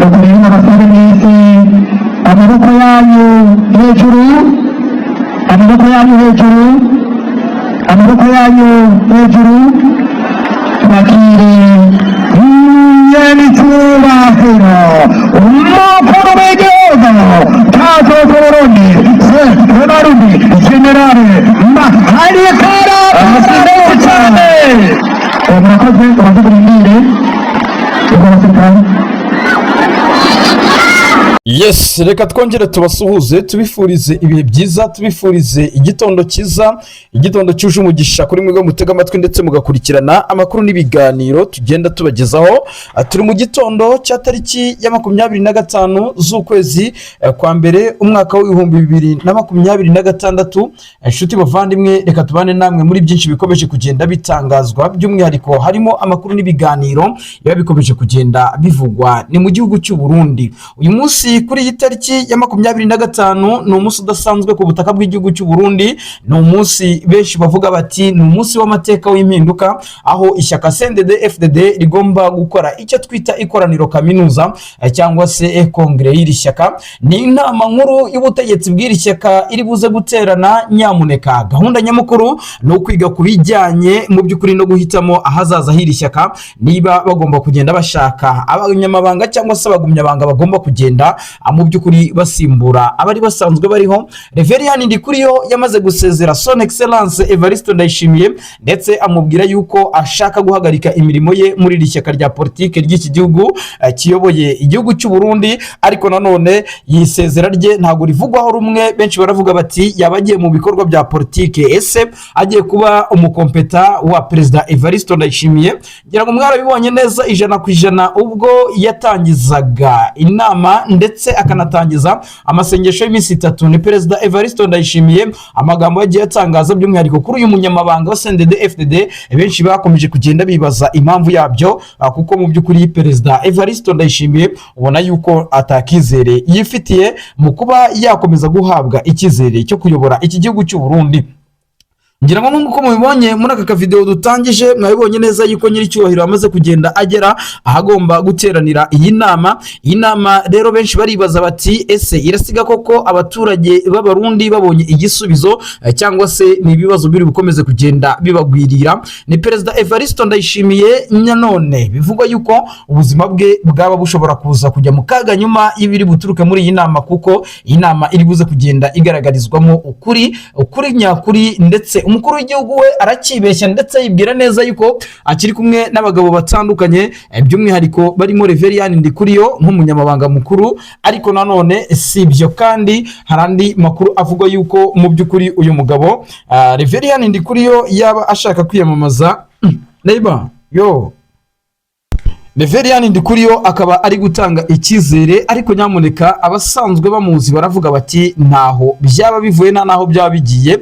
Dr. Abasare mwese amaboko yanyu hejuru, amaboko yanyu hejuru, amaboko yanyu hejuru. Twakire nyenicyubahiro umukuru w'igihugu cyacu cy'Uburundi Sebarundi Generale Mahali Kara. cyane murakoze uravuga Yes, reka twongere tubasuhuze, tubifurize ibihe byiza, tubifurize igitondo cyiza, igitondo cyuje umugisha kuri mwebwe mutega amatwi ndetse mugakurikirana amakuru n'ibiganiro tugenda tubagezaho. Turi mu gitondo cya tariki ya 25 z'ukwezi kwa mbere umwaka w'ibihumbi 2026. Inshuti bavandimwe, reka tubane namwe muri byinshi bikomeje kugenda bitangazwa, by'umwihariko harimo amakuru n'ibiganiro biba bikomeje kugenda bivugwa ni mu gihugu cy'u Burundi. Uyu munsi kuri iyi tariki ya 25 ni umunsi udasanzwe ku butaka bw'igihugu cy'u Burundi. Ni umunsi benshi bavuga bati ni umunsi w'amateka w'impinduka, aho ishyaka CNDD-FDD rigomba gukora icyo twita ikoraniro kaminuza cyangwa se kongere y'iri shyaka. Ni inama nkuru y'ubutegetsi bw'iri shyaka iri buze guterana. Nyamuneka gahunda nyamukuru no kwiga kubijyanye mu by'ukuri no guhitamo ahazaza h'iri shyaka, niba bagomba kugenda bashaka abanyamabanga cyangwa se abagumyabanga bagomba kugenda mu by'ukuri basimbura abari basanzwe bariho. Reverien Ndikuriyo yamaze gusezera Son Excellence Evariste Ndayishimiye ndetse amubwira yuko ashaka guhagarika imirimo ye muri iri shyaka rya politike ry'iki gihugu kiyoboye igihugu cy'u Burundi. Ariko nanone yisezera rye ntago rivugwaho rumwe, benshi baravuga bati yabagiye mu bikorwa bya politike, ese agiye kuba umukompeta wa Perezida Evariste Ndayishimiye. Ngira ngo mwarabibonye neza 100% ubwo yatangizaga inama ndetse akanatangiza amasengesho y'iminsi 3. Ni Perezida Evariste Ndayishimiye amagambo yagiye atangaza, by'umwihariko kuri uyu munyamabanga wa CNDD-FDD. Benshi bakomeje kugenda bibaza impamvu yabyo, kuko mu by'ukuri Perezida Evariste Ndayishimiye ubona yuko atakizere yifitiye mu kuba yakomeza guhabwa ikizere cyo kuyobora iki gihugu cy'u Burundi. Ngira ngo nk'uko mubibonye muri aka video dutangije, mwabibonye neza yuko nyiri cyubahiro amaze kugenda agera ahagomba guteranira iyi nama. Iyi nama rero benshi baribaza bati ese irasiga koko abaturage b'Abarundi babonye igisubizo cyangwa se ni ibibazo biri bukomeze kugenda bibagwirira. Ni Perezida Evariste Ndayishimiye nyanone bivugwa yuko ubuzima bwe bwaba bushobora kuza kujya mu kaga nyuma y'ibiri buturuke muri iyi nama, kuko iyi nama iri buze kugenda igaragarizwamo ukuri nyakuri, ndetse umukuru w'igihugu we arakibeshya ndetse yibwira neza yuko akiri kumwe n'abagabo batandukanye, by'umwihariko barimo Reverien Ndikuriyo nk'umunyamabanga mukuru. Ariko nanone sibyo, kandi harandi makuru avuga yuko mu by'ukuri uyu mugabo Reverien Ndikuriyo yaba ashaka kwiyamamaza neighbor Reverien Ndikuriyo akaba ari gutanga ikizere. Ariko nyamuneka abasanzwe bamuzi baravuga bati ntaho byaba bivuye naho byaba bigiye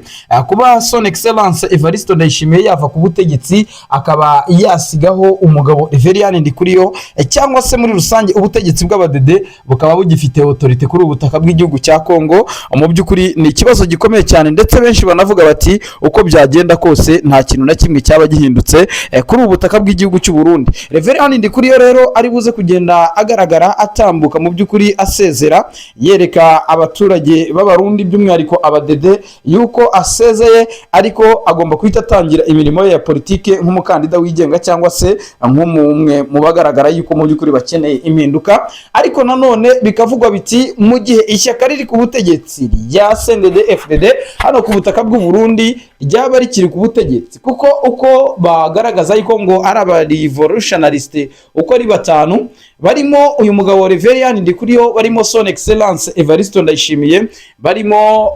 kuba Son Excellence Evariste Ndayishimiye yava ku butegetsi akaba yasigaho umugabo Reverien Ndikuriyo, cyangwa se muri rusange ubutegetsi bw'abadede bukaba bugifite autorité kuri ubutaka bw'igihugu cya Kongo. Mu by'ukuri ni ikibazo gikomeye cyane, ndetse benshi banavuga bati uko byagenda kose nta kintu na kimwe cyaba gihindutse kuri ubutaka bw'igihugu cy'u Burundi. Reverien Ndikuriyo rero ari buze kugenda agaragara atambuka mu by'ukuri asezera, yereka abaturage b'Abarundi by'umwihariko abadede yuko asezeye, ariko agomba kwita atangira imirimo ya politike nk'umukandida wigenga cyangwa se nk'umwe mu bagaragara yuko mu by'ukuri bakeneye impinduka. Ariko nanone bikavugwa biti mu gihe ishyaka riri ku butegetsi rya CNDD-FDD hano ku butaka bw'u Burundi ryaba rikiri ku butegetsi, kuko uko bagaragaza yuko ngo ari abarivolutionaliste uko ari 5 barimo uyu mugabo Reverien Ndikuriyo, barimo Son Excellence Evariste Ndayishimiye, barimo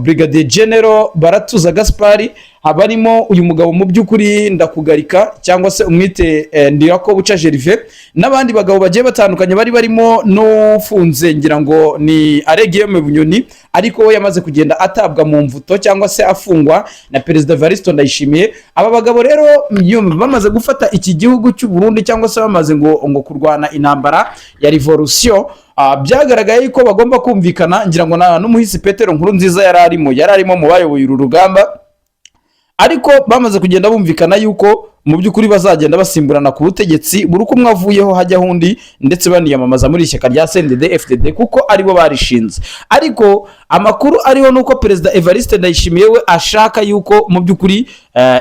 Brigadier General Baratuza Gaspari, habarimo uyu mugabo mu by'ukuri Ndakugarika cyangwa se umwite Ndirako Buca Gervais, n'abandi bagabo bagiye batandukanye barimo n'ufunze ngira ngo ni Aregiyeme Bunyoni, ariko we yamaze kugenda atabwa mu mvuto cyangwa se afungwa na Perezida Evariste Ndayishimiye. Aba bagabo rero bamaze gufata iki gihugu cy'u Burundi cyangwa se bamaze ngo kurwana intambara ya revolution, byagaragaye yuko bagomba kumvikana. Ngira ngo n'umuhisi Petero Nkurunziza yararimo mu bayoboye uru rugamba, ariko bamaze kugenda bumvikana yuko mu by'ukuri bazagenda basimburana ku butegetsi buri uko umwe avuyeho hajyaho undi, ndetse baniyamamaza muri ishyaka rya CNDD-FDD kuko aribo barishinze. Ariko amakuru ariho nuko Perezida Evariste Ndayishimiye we ashaka yuko mu by'ukuri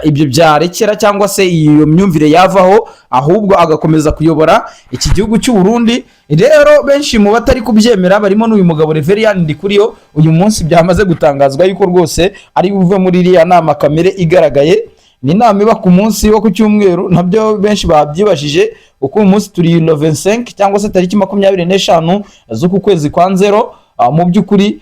ibyo byarekera cyangwa se iyo myumvire yavaho, ahubwo agakomeza kuyobora iki gihugu cy'u Burundi. Rero benshi mu batari kubyemera barimo n'uyu mugabo Reverien Ndikuriyo, uyu munsi byamaze gutangazwa yuko rwose ari buve muri iriya nama kamere igaragaye. Ni inama iba ku munsi wo ku cyumweru, nabyo benshi babyibashije uko uyu munsi turi le 25 cyangwa se tariki 25 z'uku kwezi kwa nzero. Mu by'ukuri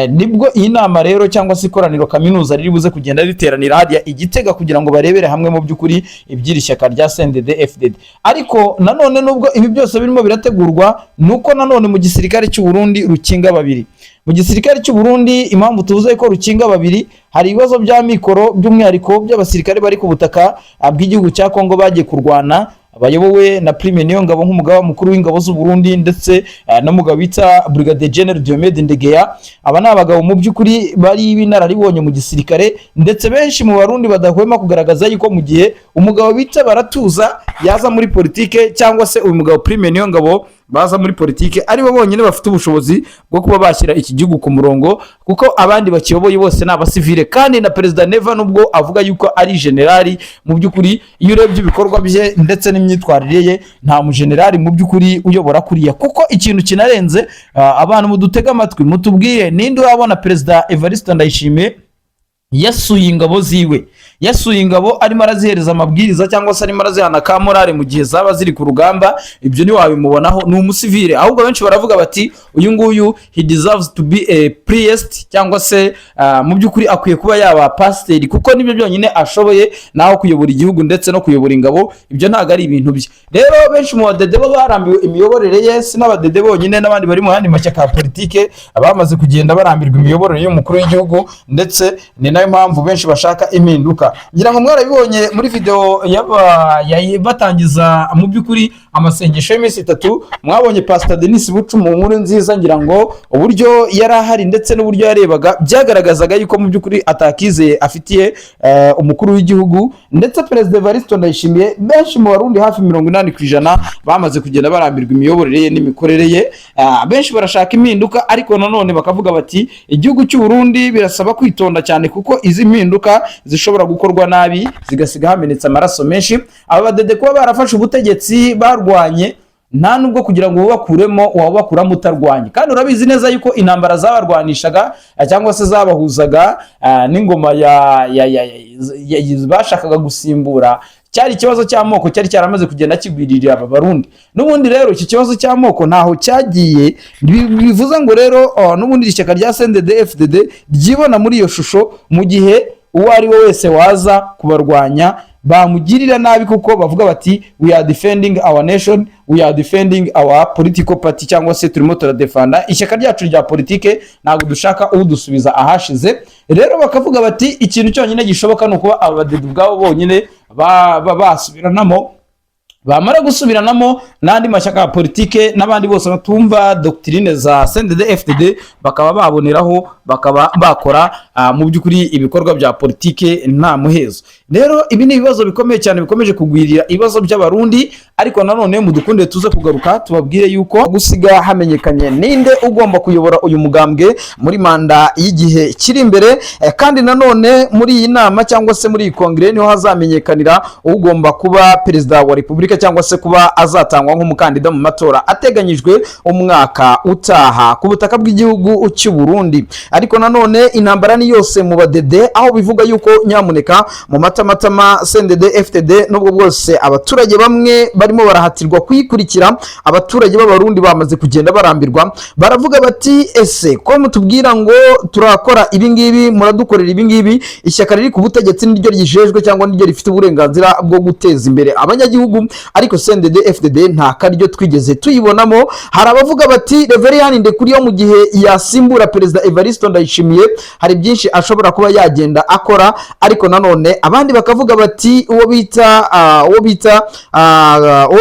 nibwo iyi nama rero cyangwa se ikoraniro kaminuza riri buze kugenda riteranira hadiya Igitega kugira ngo barebere hamwe mu by'ukuri iby'iri shyaka rya CNDD-FDD. Ariko nanone nubwo ibi byose birimo birategurwa, nuko nanone mu gisirikare cy'u Burundi rukinga babiri. Mu gisirikare cy'u Burundi impamvu tuvuze ko rukinga babiri, hari ibibazo bya mikoro by'umwihariko by'abasirikare bari ku butaka bw'igihugu cya Kongo bagiye kurwana, bayobowe na Prime Niyongabo nk'umugaba mukuru w'ingabo z'u Burundi, ndetse n'umugabo bita Brigadier General Diomede Ndegeya. Aba ni abagabo mu by'ukuri bari binararibonye mu gisirikare, ndetse benshi mu Barundi badahwema kugaragaza yuko mu gihe umugabo bita Baratuza yaza muri politike cyangwa se uyu mugabo Prime Niyongabo baza muri politike, aribo bonyine bafite ubushobozi bwo kuba bashyira iki gihugu ku murongo, kuko abandi bakiyoboye bose ni abasivile. Kandi na Perezida Neva nubwo avuga yuko ari generali, mu by'ukuri iyo urebye ibikorwa bye ndetse n'imyitwarire ye, nta mu generali mu by'ukuri uyobora kuriya. Kuko ikintu kinarenze, abantu mudutega amatwi mutubwire, ninde wabona Perezida Evariste Ndayishimiye yasuye ingabo ziwe, yasuye ingabo arimo arazihereza amabwiriza cyangwa se arimo arazihana ka morale mu gihe zaba ziri ku rugamba? Ibyo ni wabimubonaho, ni umusivile. Ahubwo benshi baravuga bati uyu nguyu he deserves to be a priest, cyangwa se mu by'ukuri akwiye kuba yaba pasiteri, kuko nibyo byonyine ashoboye naho kuyobora igihugu ndetse no kuyobora ingabo. Ibyo ntabwo ari ibintu bye. Rero benshi mu badede bo barambiwe imiyoborere ye, si n'abadede bonyine, n'abandi bari mu yandi mashyaka ya politike bamaze kugenda barambirwa imiyoborere y'umukuru w'igihugu, ndetse ni nayo mpamvu benshi bashaka impinduka. Ngira ngo mwarabibonye muri video batangiza mu by'ukuri amasengesho y'iminsi 3, mwabonye Pastor Denis Bucu mu nkuru nziza. Ngira ngo uburyo yari ahari ndetse n'uburyo yarebaga byagaragazaga yuko mu by'ukuri atakizeye afitiye umukuru w'igihugu ndetse Perezida Evariste Ndayishimiye. Benshi mu Barundi hafi 80% bamaze kugenda barambirwa imiyoborere ye n'imikorere ye. Benshi barashaka impinduka, ariko nanone bakavuga bati igihugu cy'u Burundi birasaba kwitonda cyane, kuko izi mpinduka zishobora gukorwa nabi zigasiga hamenetse amaraso menshi. Aba badede kuba barafashe ubutegetsi barwanye, nta nubwo kugira ngo ubakuremo wabakuramo utarwanye. Kandi urabizi neza yuko intambara zabarwanishaga cyangwa se zabahuzaga n'ingoma bashakaga gusimbura, cyari ikibazo cy'amoko cyari cyaramaze kugenda kigwirira aba Barundi. N'ubundi rero iki kibazo cy'amoko ntaho cyagiye, bivuze ngo rero n'ubundi ishyaka rya CNDD-FDD ryibona muri iyo shusho, mu gihe uwo ari we wese waza kubarwanya bamugirira nabi, kuko bavuga bati we are defending our nation, we are defending our political party, cyangwa se turimo turadefanda ishyaka ryacu rya politike, ntabwo dushaka udusubiza ahashize. Rero bakavuga bati ikintu cyonyine gishoboka ni ukuba abadede ubwabo bonyine basubiranamo, bamara gusubiranamo n'andi mashyaka ya politike n'abandi bose batumva doctrine za CNDD-FDD bakaba baboneraho, bakaba bakora mu by'ukuri ibikorwa bya politike nta muhezo. Rero ibi ni ibibazo bikomeye cyane bikomeje kugwirira ibibazo by'Abarundi. Ariko nanone mudukunde tuze kugaruka tubabwire yuko gusiga hamenyekanye ninde ugomba kuyobora uyu mugambwe muri manda y'igihe kiri imbere. Kandi nanone muri iyi nama cyangwa se muri iyi kongere niho hazamenyekanira ugomba kuba perezida wa repubulika, cyangwa se kuba azatangwa nk'umukandida mu matora ateganyijwe umwaka utaha ku butaka bw'igihugu cy'u Burundi. Ariko nanone intambara ni yose mu badede, aho bivuga yuko nyamuneka mu matamatama CNDD-FDD nubwo bwose abaturage bamwe barimo barahatirwa kuyikurikira, abaturage b'Abarundi bamaze kugenda barambirwa, baravuga bati ese ko mutubwira ngo turakora ibi ngibi, muradukorera ibi ngibi, ishyaka riri ku butegetsi niryo ryijejwe cyangwa niryo rifite uburenganzira bwo guteza imbere abanyagihugu, ariko CNDD-FDD nta karyo twigeze tuyibonamo. Hari abavuga bati Reverien Ndikuriyo mu gihe yasimbura Perezida Evariste Ndayishimiye hari byinshi ashobora kuba yagenda akora, ariko nanone abandi abandi bakavuga bati uwo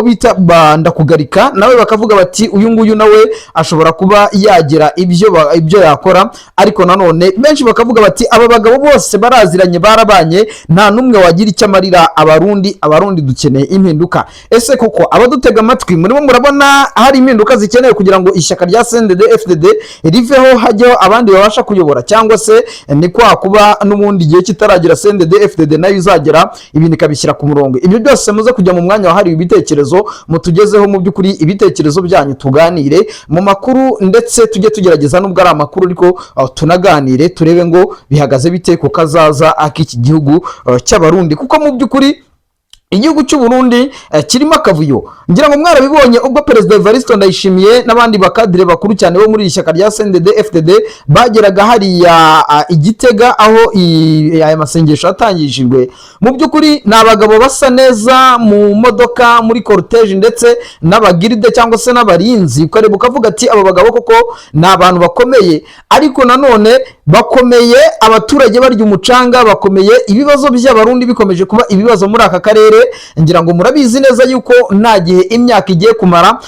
bita Bandakugarika nawe bakavuga bati uyu nguyu nawe ashobora kuba yagira ibyo yakora, ariko nanone benshi bakavuga bati aba bagabo bose baraziranye barabanye, nta numwe wagira icyo amarira abarundi dukeneye impinduka. Ese koko abadutega amatwi murimo murabona hari impinduka zikenewe kugira ngo ishyaka rya CNDD-FDD riveho hajyeho abandi babasha kuyobora, cyangwa se ni kwa kuba n'ubundi gihe kitaragira CNDD-FDD nayo izagera ibintu ikabishyira ku murongo? Ibyo byose muze kujya mu mwanya wahariwe ibitekerezo, mutugezeho mu by'ukuri ibitekerezo byanyu, tuganire mu makuru ndetse tujye tugerageza nubwo ari amakuru ariko tunaganire turebe ngo bihagaze bite ku kazaza ak'iki gihugu cy'abarundi, kuko mu by'ukuri igihugu cy'u Burundi kirimo akavuyo. Ngira ngo mwarabibonye ubwo Perezida Evariste Ndayishimiye n'abandi bakadire bakuru cyane bo muri ishyaka rya CNDD-FDD bageraga hariya Igitega aho aya masengesho atangishijwe. Mu by'ukuri ni abagabo basa neza mu modoka muri cortege ndetse n'abagiride cyangwa se n'abarinzi, ukareba ukavuga ati aba bagabo koko ni abantu bakomeye, ariko nanone bakomeye abaturage barya umucanga, bakomeye ibibazo by'abarundi bikomeje kuba ibibazo muri aka karere. Ngira ngo murabizi neza yuko nta gihe imyaka igiye kumara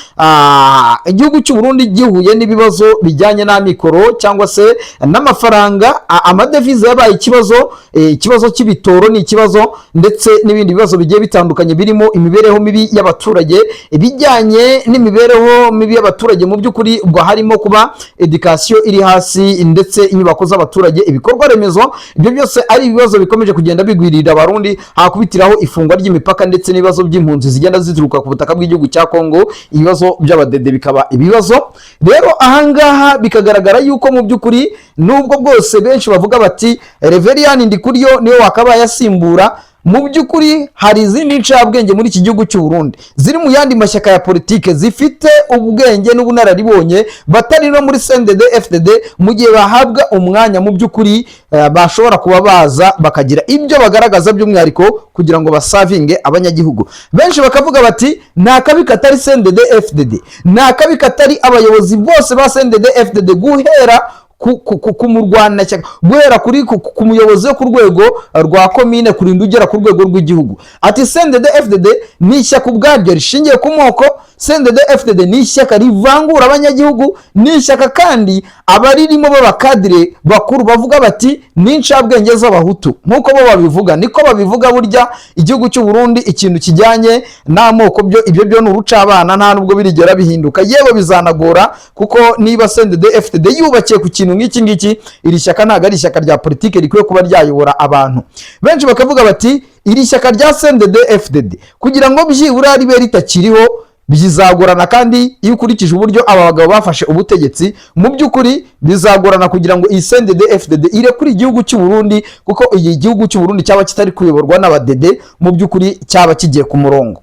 igihugu cy'u Burundi gihuye n'ibibazo bijyanye n'amikoro cyangwa se n'amafaranga, amadevize yabaye ikibazo cy'ibitoro ni ikibazo, ndetse n'ibindi bibazo bigiye bitandukanye birimo imibereho mibi y'abaturage, ibijyanye n'imibereho mibi y'abaturage mu by'ukuri ubwo harimo kuba education iri hasi ndetse inyubako z'abaturage, ibikorwa remezo, ibyo byose ari ibibazo bikomeje kugenda bigwirira abarundi, hakubitiraho ifungwa ry'imipaka ndetse n'ibibazo by'impunzi zigenda zituruka ku butaka bw'igihugu cya Kongo, ibibazo by'abadede bikaba ibibazo. Rero ahangaha bikagaragara yuko mu by'ukuri nubwo bwose benshi bavuga bati Reverien Ndikuriyo niwe wakabaye asimbura, mu by'ukuri hari izindi ncabwenge muri iki gihugu cy'u Burundi ziri mu yandi mashyaka ya politike zifite ubwenge n'ubunararibonye batari no muri CNDD-FDD, mu gihe bahabwa umwanya mu by'ukuri bashobora kuba baza bakagira ibyo bagaragaza by'umwihariko kugira ngo basavinge abanyagihugu. Benshi bakavuga bati nta kabi katari CNDD-FDD, nta kabi katari abayobozi bose ba CNDD-FDD guhera ku murwana cyangwa guhera ku muyobozi wo ku rwego rwa komine kurinda ugera ku rwego rw'igihugu. Ati CNDD-FDD ni ishyaka ubwaryo rishingiye ku moko, CNDD-FDD ni ishyaka rivangura abanyagihugu, ni ishyaka kandi abaririmo b'abakadire bakuru bavuga bati ni incabwenge z'abahutu. Nk'uko bo babivuga niko babivuga, burya igihugu cy'u Burundi ikintu kijyanye n'amoko ibyo ni urucabana, nta nubwo birigera bihinduka, yewe bizanagora, kuko niba CNDD-FDD yubakiye ku kintu nk'iki ngiki, iri shyaka ntabwo ari ishyaka rya politike rikwiye kuba ryayobora abantu. Benshi bakavuga bati iri shyaka rya CNDD-FDD kugira ngo byibura ribe ritakiriho bizagorana, kandi iyo ukurikije uburyo aba bagabo bafashe ubutegetsi mu by'ukuri bizagorana kugira ngo iyi CNDD-FDD ire kuri igihugu cy'u Burundi, kuko iyi gihugu cy'u Burundi cyaba kitari kuyoborwa n'abadede, mu by'ukuri cyaba kigiye ku murongo.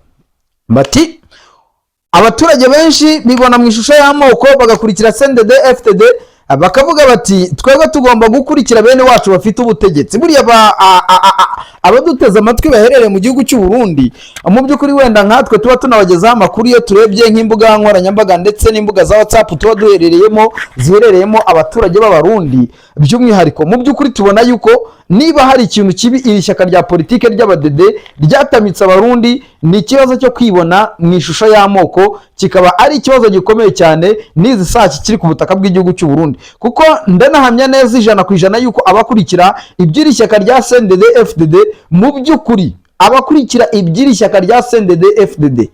Bati abaturage benshi bibona mu ishusho y'amoko bagakurikira CNDD-FDD, bakavuga bati twebwe tugomba gukurikira bene wacu bafite ubutegetsi. Buriya abaduteze amatwi baherereye mu gihugu cy'u Burundi, mu by'ukuri wenda nkatwe tuba tunabagezaho amakuru iyo turebye nk'imbuga nkoranyambaga ndetse n'imbuga za WhatsApp tuba ziherereyemo abaturage b'abarundi by'umwihariko, mu by'ukuri tubona yuko niba hari ikintu kibi iri shyaka rya politike ry'abadede ryatamitse abarundi, ni ikibazo cyo kwibona mu ishusho y'amoko, kikaba ari ikibazo gikomeye cyane n'izi saa kiri ku butaka bw'igihugu cy'u Burundi, kuko ndanahamya neza 100% yuko abakurikira iby'iri shyaka rya CNDD-FDD, mu by'ukuri abakurikira iby'iri shyaka rya CNDD-FDD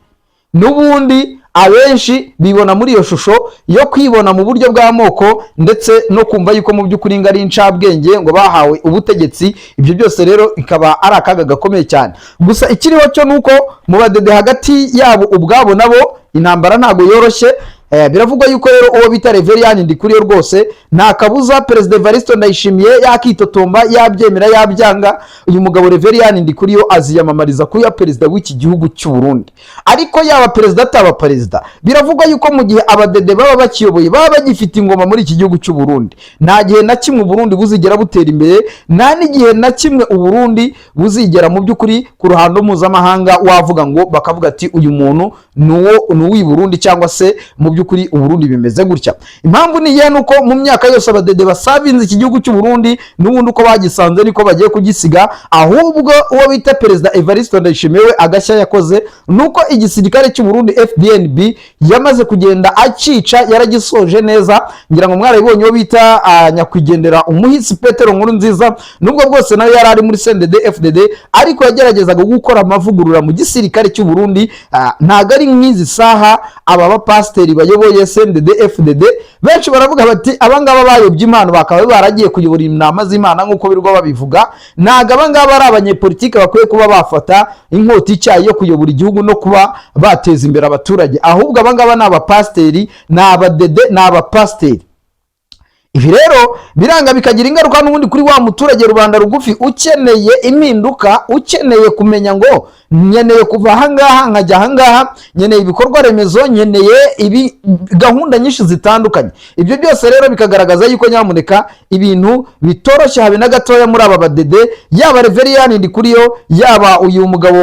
n'ubundi abenshi bibona muri iyo shusho yo kwibona mu buryo bw'amoko, ndetse no kumva yuko mu by'ukuri ngo ari incabwenge ngo bahawe ubutegetsi. Ibyo byose rero ikaba ari akaga gakomeye cyane. Gusa ikiriho cyo nuko mu badede hagati yabo ubwabo nabo intambara ntago yoroshye. Biravugwa yuko rero uwo bita Reverien Ndikuriyo rwose nta kabuza Perezida Evariste Ndayishimiye yakitotomba yabyemera yabyanga, uyu mugabo Reverien Ndikuriyo aziyamamariza kuba perezida w'iki gihugu cy'u Burundi. Ariko yaba perezida ataba perezida, biravugwa yuko mu gihe abadede baba bakiyoboye baba bagifite ingoma muri iki gihugu cy'u Burundi, nta gihe na kimwe Burundi buzigera butera imbere, nta n'igihe na kimwe Burundi buzigera mu by'ukuri ku ruhando mpuzamahanga wavuga ngo bakavuga ati uyu muntu ni uw'i Burundi cyangwa se mu by'ukuri Uburundi bimeze gutya. Impamvu ni iyihe? Nuko mu myaka yose abadede basavinze iki gihugu cy'u Burundi n'ubundi uko bagisanze niko bagiye kugisiga, ahubwo uwo bita Perezida Evariste Ndayishimiye we agashya yakoze nuko igisirikare cy'u Burundi FDNB yamaze kugenda akica, yaragisoje neza. Ngira ngo mwarabibonye uwo bita nyakwigendera umuhisi Petero Nkurunziza, nubwo bwose nawe yari ari muri CNDD FDD, ariko yageragezaga gukora amavugurura mu gisirikare cy'u Burundi. Ntago ari nk'izi saha aba bapasiteri bayoboye CNDD FDD benshi baravuga bati abangaba bayobye Imana, bakaba baragiye kuyobora inama z'Imana nk'uko birwa babivuga. Ntago abangaba ari abanyepolitike bakwiye kuba bafata inkota icyayi yo kuyobora igihugu no kuba bateza imbere abaturage, ahubwo abangaba ni abapasiteri, ni abadede, ni abapasiteri. Ibi rero biranga bikagira ingaruka n'ubundi kuri wa muturage rubanda rugufi ukeneye impinduka, ukeneye kumenya ngo nkeneye kuva ahangaha nkajya ahangaha, nkeneye ibikorwa remezo, nkeneye gahunda nyinshi zitandukanye. Ibyo byose rero bikagaragaza yuko nyamuneka ibintu bitoroshye habe na gatoya muri aba badede, yaba Reveriyani Ndikuriyo, yaba uyu mugabo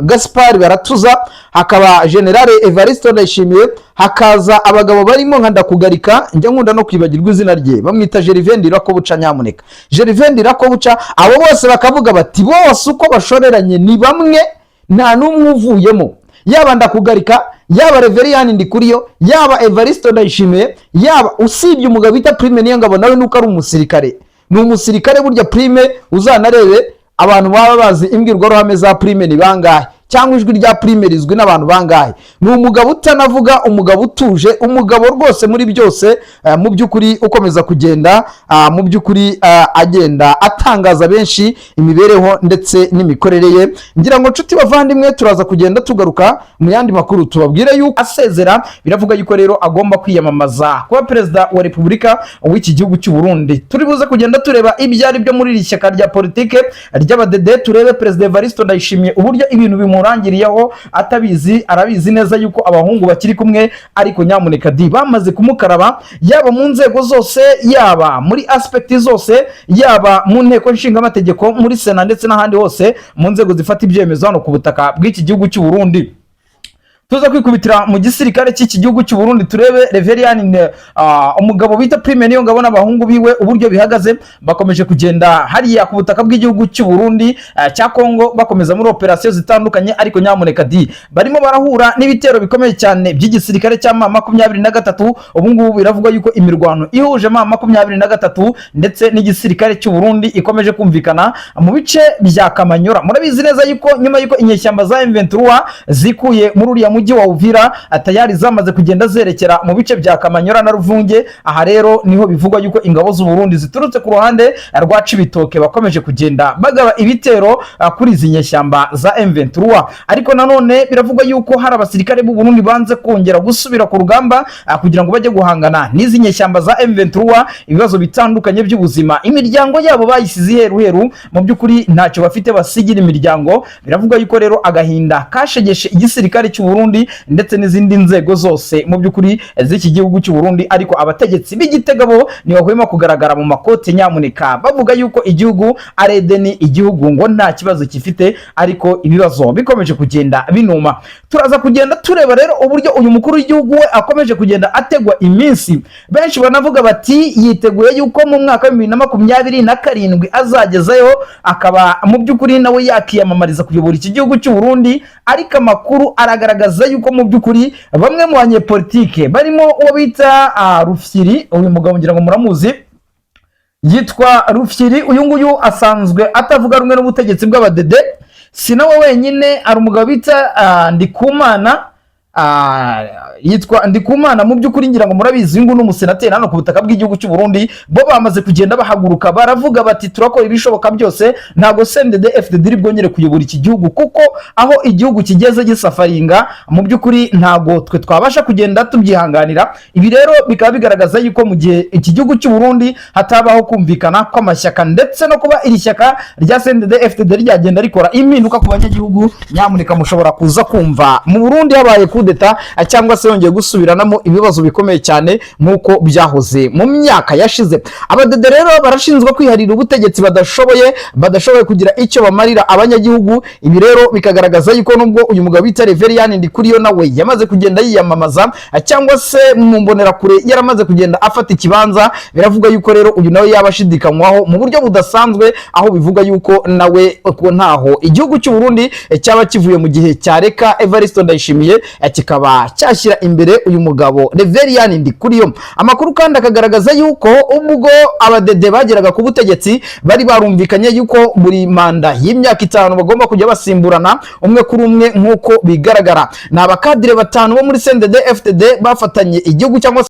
Gaspard Baratuza, hakaba General Evariste Ndayishimiye, hakaza abagabo barimo nka Ndakugarika, njya nkunda no kwibagirwa izina rye, bamwita Gervais Ndirakobuca. Nyamuneka Gervais Ndirakobuca, abo bose bakavuga bati bose uko bashoreranye ni bamwe, nta n'umwe uvuyemo, yaba Ndakugarika, yaba Reveriyani Ndikuriyo, yaba Evariste Ndayishimiye, yaba usibye umugabo bita Prime Niyongabo, nawe nuko ari umusirikare, ni umusirikare. Burya Prime uzanarebe abantu baba bazi imbwirwaruhame za Prime ni bangahe, cyangwa ijwi rya Prime rizwi n'abantu bangahe. Ni umugabo utanavuga, umugabo utuje, umugabo rwose muri byose mu by'ukuri ukomeza kugenda mu by'ukuri agenda atangaza benshi imibereho ndetse n'imikorere ye. Ngira ngo nshuti bavandimwe, turaza kugenda tugaruka mu yandi makuru tubabwire yuko asezera. Biravuga yuko rero agomba kwiyamamaza kuba perezida wa Repubulika w'iki gihugu cy'u Burundi. Turi buze kugenda tureba ibyari byo muri iri shyaka rya politike ry'abadede, turebe Perezida Evariste Ndayishimiye uburyo ibintu bimurangiriyeho atabizi, arabizi neza yuko abahungu bakiri kumwe, ariko nyamuneka bamaze kumukaraba, yaba mu nzego zose, yaba muri aspect zose, yaba mu nteko nshingamategeko, muri Sena ndetse n'ahandi hose mu nzego zifata ibyemezo hano ku butaka bw'iki gihugu cy'u Burundi. Tuza kwikubitira mu gisirikare cy'iki gihugu cy'u Burundi, turebe Reveriyani umugabo bita Prime Niyongabo n'abahungu biwe uburyo bihagaze. Bakomeje kugenda hariya ku butaka bw'igihugu cy'u Burundi cya Kongo, bakomeza muri operasiyo zitandukanye, ariko nyamuneka barimo barahura n'ibitero bikomeye cyane by'igisirikare cya M23. Ubu ngubu biravuga yuko imirwano ihuje M23 ndetse n'igisirikare cy'u Burundi ikomeje kumvikana mu bice bya Kamanyora. Murabizi neza yuko nyuma yuko inyeshyamba za M23 zikuye muri uriya mujyi wa Uvira, tayari zamaze kugenda zerekera mu bice bya Kamanyora na Ruvunge. Aha rero niho bivugwa yuko ingabo z'u Burundi ziturutse ku ruhande rwa Cibitoke bakomeje kugenda bagaba ibitero kuri izi nyeshyamba za M23. Ariko nanone biravugwa yuko hari abasirikare b'u Burundi banze kongera gusubira ku rugamba kugira ngo bajye guhangana n'izi nyeshyamba za M23. Ibibazo bitandukanye by'ubuzima, imiryango yabo bayisize iheruheru, mu by'ukuri ntacyo bafite basigira imiryango. Biravugwa yuko rero agahinda kashegeshe igisirikare cy'u Burundi ndetse n'izindi nzego zose mu by'ukuri z'iki gihugu cy'u Burundi. Ariko abategetsi b'Igitega bo ntibahwema kugaragara mu makote nyamuneka bavuga yuko igihugu ari Edeni, igihugu ngo nta kibazo gifite, ariko ibibazo bikomeje kugenda binuma. Turaza kugenda tureba rero uburyo uyu mukuru w'igihugu we akomeje kugenda ategwa iminsi. Benshi banavuga bati yiteguye yuko mu mwaka wa 2027 azagezayo, akaba mu by'ukuri nawe yakiyamamariza kuyobora iki gihugu cy'u Burundi. Ariko amakuru aragaragaza yuko mu by'ukuri bamwe mu banyepolitike barimo uwo bita Rufyiri, uyu mugabo ngira ngo muramuzi, yitwa Rufyiri. Uyu nguyu asanzwe atavuga rumwe n'ubutegetsi bw'abadede. Si nawe wenyine, ari umugabo bita Ndikumana, yitwa Ndikumana. Mu by'ukuri ngira ngo murabizi ngo n'umusenateri hano ku butaka bw'igihugu cy'u Burundi, bo bamaze kugenda bahaguruka baravuga bati turakora ibishoboka byose, ntago CNDD FDD iri bwongere kuyobora iki gihugu, kuko aho igihugu kigeze gisafaringa mu by'ukuri ntago twe twabasha kugenda tubyihanganira. Ibi rero bikaba bigaragaza yuko mu gihe iki gihugu cy'u Burundi hatabaho kumvikana kw'amashyaka ndetse no kuba iri shyaka rya CNDD FDD ryagenda rikora impinduka ku banyagihugu, nyamuneka mushobora kuza kumva mu Burundi habaye kudeta cyangwa se se yongeye gusubiranamo ibibazo bikomeye cyane nk'uko byahoze mu myaka yashize. Abadede rero barashinzwe kwiharira ubutegetsi badashoboye kugira icyo bamarira abanyagihugu. Ibi rero bikagaragaza yuko nubwo uyu mugabo bita Reverien Ndikuriyo nawe yamaze kugenda yiyamamaza cyangwa se mu mbonerakure yaramaze kugenda afata ikibanza, biravuga yuko rero uyu nawe yabashidikanywaho mu buryo budasanzwe, aho bivuga yuko nawe ko ntaho igihugu cy'u Burundi cyaba kivuye mu gihe cya Reka Evariste Ndayishimiye kikaba cyashyira imbere uyu mugabo Reverien Ndikuriyo. Amakuru kandi akagaragaza yuko ubwo abadede bageraga ku butegetsi bari barumvikanye yuko buri manda y'imyaka 5 bagomba kujya basimburana umwe kuri umwe nk'uko bigaragara. Ni abakadire 5 bo muri CNDD FDD bafatanye igihugu cyangwa